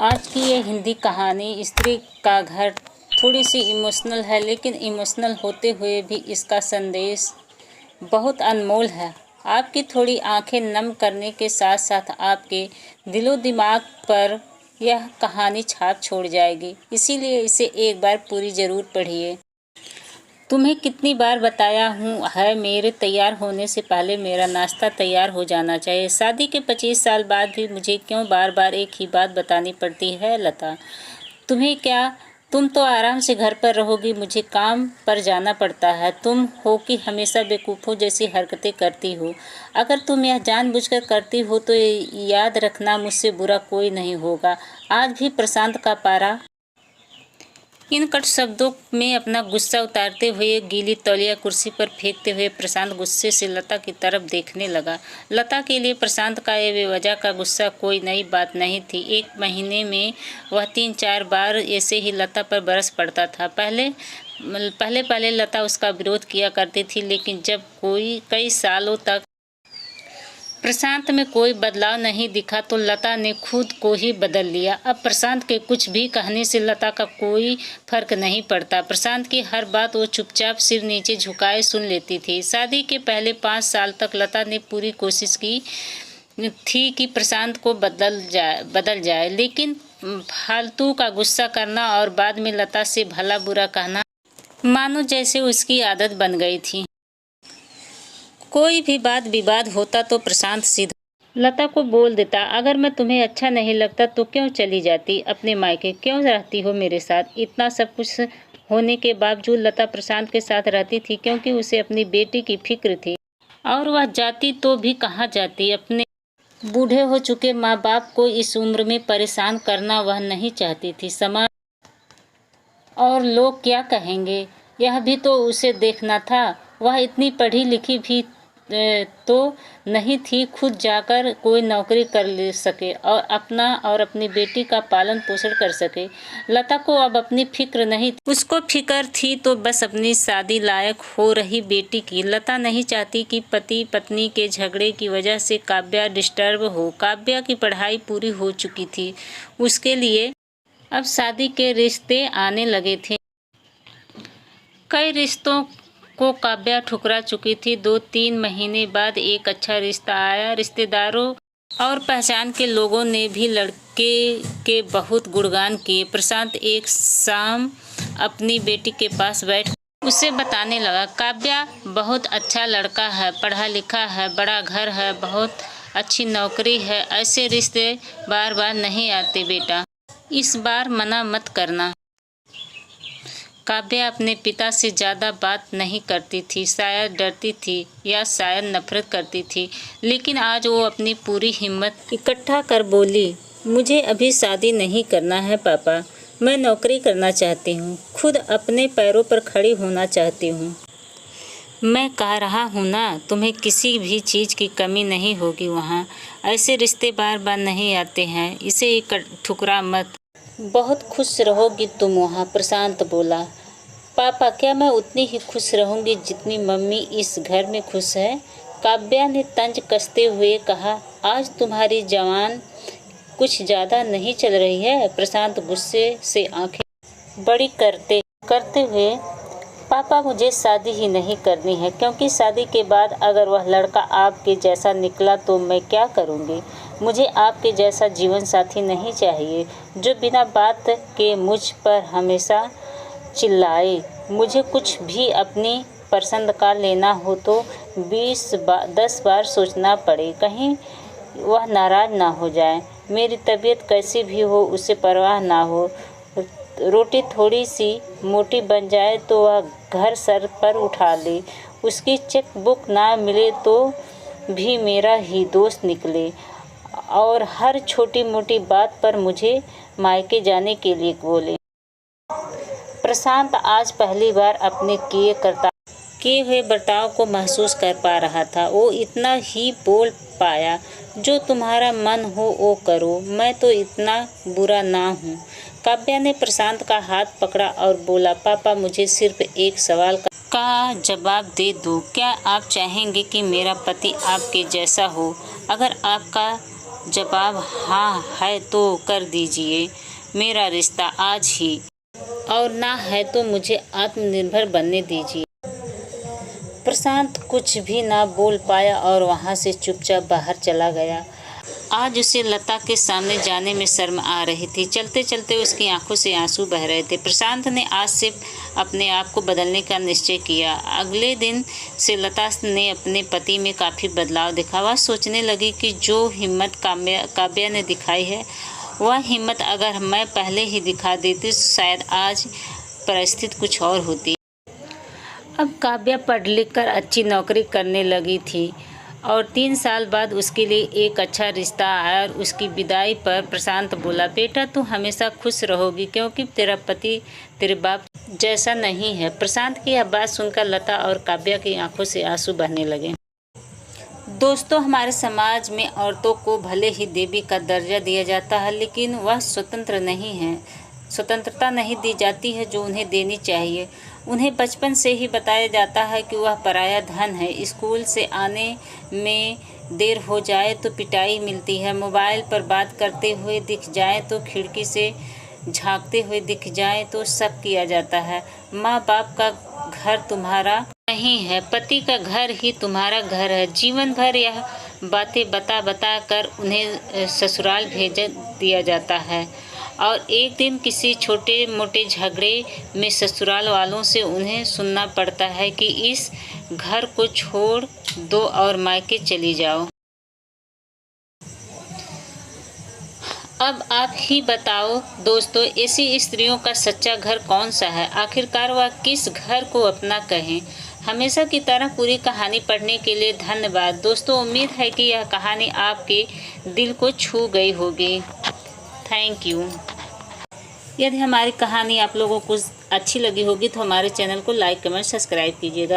आज की ये हिंदी कहानी स्त्री का घर थोड़ी सी इमोशनल है, लेकिन इमोशनल होते हुए भी इसका संदेश बहुत अनमोल है। आपकी थोड़ी आंखें नम करने के साथ साथ आपके दिलो दिमाग पर यह कहानी छाप छोड़ जाएगी, इसीलिए इसे एक बार पूरी ज़रूर पढ़िए। तुम्हें कितनी बार बताया है मेरे तैयार होने से पहले मेरा नाश्ता तैयार हो जाना चाहिए। शादी के 25 साल बाद भी मुझे क्यों बार बार एक ही बात बतानी पड़ती है लता? तुम्हें क्या, तुम तो आराम से घर पर रहोगी, मुझे काम पर जाना पड़ता है। तुम हो कि हमेशा बेवकूफ़ों जैसी हरकतें करती हो। अगर तुम यह जानबूझकर करती हो तो याद रखना, मुझसे बुरा कोई नहीं होगा। आज भी प्रशांत का पारा। इन कट शब्दों में अपना गुस्सा उतारते हुए गीली तौलिया कुर्सी पर फेंकते हुए प्रशांत गुस्से से लता की तरफ देखने लगा। लता के लिए प्रशांत का ये बेवजह का गुस्सा कोई नई बात नहीं थी। एक महीने में वह 3-4 बार ऐसे ही लता पर बरस पड़ता था। पहले लता उसका विरोध किया करती थी, लेकिन जब कई सालों तक प्रशांत में कोई बदलाव नहीं दिखा तो लता ने खुद को ही बदल लिया। अब प्रशांत के कुछ भी कहने से लता का कोई फर्क नहीं पड़ता। प्रशांत की हर बात वो चुपचाप सिर नीचे झुकाए सुन लेती थी। शादी के पहले 5 साल तक लता ने पूरी कोशिश की थी कि प्रशांत को बदल जाए, लेकिन फालतू का गुस्सा करना और बाद में लता से भला बुरा कहना मानो जैसे उसकी आदत बन गई थी। कोई भी बात विवाद होता तो प्रशांत सीधा लता को बोल देता, अगर मैं तुम्हें अच्छा नहीं लगता तो क्यों चली जाती अपने मायके, क्यों रहती हो मेरे साथ? इतना सब कुछ होने के बावजूद लता प्रशांत के साथ रहती थी क्योंकि उसे अपनी बेटी की फिक्र थी। और वह जाती तो भी कहाँ जाती? अपने बूढ़े हो चुके माँ बाप को इस उम्र में परेशान करना वह नहीं चाहती थी। समाज और लोग क्या कहेंगे, यह भी तो उसे देखना था। वह इतनी पढ़ी लिखी भी तो नहीं थी खुद जाकर कोई नौकरी कर ले सके और अपना और अपनी बेटी का पालन पोषण कर सके। लता को अब अपनी फिक्र नहीं थी, उसको फिक्र थी तो बस अपनी शादी लायक हो रही बेटी की। लता नहीं चाहती कि पति पत्नी के झगड़े की वजह से काव्या डिस्टर्ब हो। काव्या की पढ़ाई पूरी हो चुकी थी, उसके लिए अब शादी के रिश्ते आने लगे थे। कई रिश्तों को काव्या ठुकरा चुकी थी। 2-3 महीने बाद एक अच्छा रिश्ता आया। रिश्तेदारों और पहचान के लोगों ने भी लड़के के बहुत गुणगान किए। प्रशांत एक शाम अपनी बेटी के पास बैठ उसे बताने लगा, काव्या बहुत अच्छा लड़का है, पढ़ा लिखा है, बड़ा घर है, बहुत अच्छी नौकरी है। ऐसे रिश्ते बार बार नहीं आते बेटा, इस बार मना मत करना। काव्या अपने पिता से ज़्यादा बात नहीं करती थी, शायद डरती थी या शायद नफरत करती थी, लेकिन आज वो अपनी पूरी हिम्मत इकट्ठा कर बोली, मुझे अभी शादी नहीं करना है पापा, मैं नौकरी करना चाहती हूँ, खुद अपने पैरों पर खड़ी होना चाहती हूँ। मैं कह रहा हूँ ना, तुम्हें किसी भी चीज़ की कमी नहीं होगी वहाँ। ऐसे रिश्ते बार बार नहीं आते हैं, इसे ठुकरा मत। बहुत खुश रहोगी तुम वहाँ, प्रशांत बोला। पापा, क्या मैं उतनी ही खुश रहूँगी जितनी मम्मी इस घर में खुश है? काव्या ने तंज कसते हुए कहा, आज तुम्हारी जवान कुछ ज़्यादा नहीं चल रही है? प्रशांत गुस्से से आंखें बड़ी करते हुए, पापा मुझे शादी ही नहीं करनी है, क्योंकि शादी के बाद अगर वह लड़का आपके जैसा निकला तो मैं क्या करूँगी? मुझे आपके जैसा जीवन साथी नहीं चाहिए जो बिना बात के मुझ पर हमेशा चिल्लाए। मुझे कुछ भी अपनी पसंद का लेना हो तो 10 बार सोचना पड़े, कहीं वह नाराज़ ना हो जाए। मेरी तबीयत कैसी भी हो उसे परवाह ना हो। रोटी थोड़ी सी मोटी बन जाए तो वह घर सर पर उठा ले। उसकी चेक बुक ना मिले तो भी मेरा ही दोस्त निकले और हर छोटी मोटी बात पर मुझे मायके जाने के लिए बोले। प्रशांत आज पहली बार अपने किए हुए बर्ताव को महसूस कर पा रहा था। वो इतना ही बोल पाया, जो तुम्हारा मन हो वो करो, मैं तो इतना बुरा ना हूँ। काव्या ने प्रशांत का हाथ पकड़ा और बोला, पापा मुझे सिर्फ एक सवाल का जवाब दे दो, क्या आप चाहेंगे कि मेरा पति आपके जैसा हो? अगर आपका जवाब हाँ है तो कर दीजिए मेरा रिश्ता आज ही, और ना है तो मुझे आत्मनिर्भर बनने दीजिए। प्रशांत कुछ भी ना बोल पाया और वहाँ से चुपचाप बाहर चला गया। आज उसे लता के सामने जाने में शर्म आ रही थी। चलते चलते उसकी आंखों से आंसू बह रहे थे। प्रशांत ने आज से अपने आप को बदलने का निश्चय किया। अगले दिन से लता ने अपने पति में काफ़ी बदलाव देखा। वह सोचने लगी कि जो हिम्मत काव्या ने दिखाई है, वह हिम्मत अगर मैं पहले ही दिखा देती तो शायद आज परिस्थिति कुछ और होती। अब काव्या पढ़ लिख कर अच्छी नौकरी करने लगी थी और 3 साल बाद उसके लिए एक अच्छा रिश्ता आया और उसकी विदाई पर प्रशांत बोला, बेटा तू हमेशा खुश रहोगी क्योंकि तेरा पति तेरे बाप जैसा नहीं है। प्रशांत की यह बात सुनकर लता और काव्या की आंखों से आंसू बहने लगे। दोस्तों, हमारे समाज में औरतों को भले ही देवी का दर्जा दिया जाता है, लेकिन वह स्वतंत्र नहीं है। स्वतंत्रता नहीं दी जाती है जो उन्हें देनी चाहिए। उन्हें बचपन से ही बताया जाता है कि वह पराया धन है। स्कूल से आने में देर हो जाए तो पिटाई मिलती है। मोबाइल पर बात करते हुए दिख जाए तो, खिड़की से झांकते हुए दिख जाए तो शक किया जाता है। माँ बाप का घर तुम्हारा नहीं है, पति का घर ही तुम्हारा घर है। जीवन भर यह बातें बता बता कर उन्हें ससुराल भेज दिया जाता है और एक दिन किसी छोटे मोटे झगड़े में ससुराल वालों से उन्हें सुनना पड़ता है कि इस घर को छोड़ दो और मायके चली जाओ। अब आप ही बताओ दोस्तों, ऐसी स्त्रियों का सच्चा घर कौन सा है? आखिरकार वह किस घर को अपना कहें? हमेशा की तरह पूरी कहानी पढ़ने के लिए धन्यवाद दोस्तों। उम्मीद है कि यह कहानी आपके दिल को छू गई होगी। Thank you. यदि हमारी कहानी आप लोगों को अच्छी लगी होगी तो हमारे चैनल को लाइक, कमेंट, सब्सक्राइब कीजिएगा।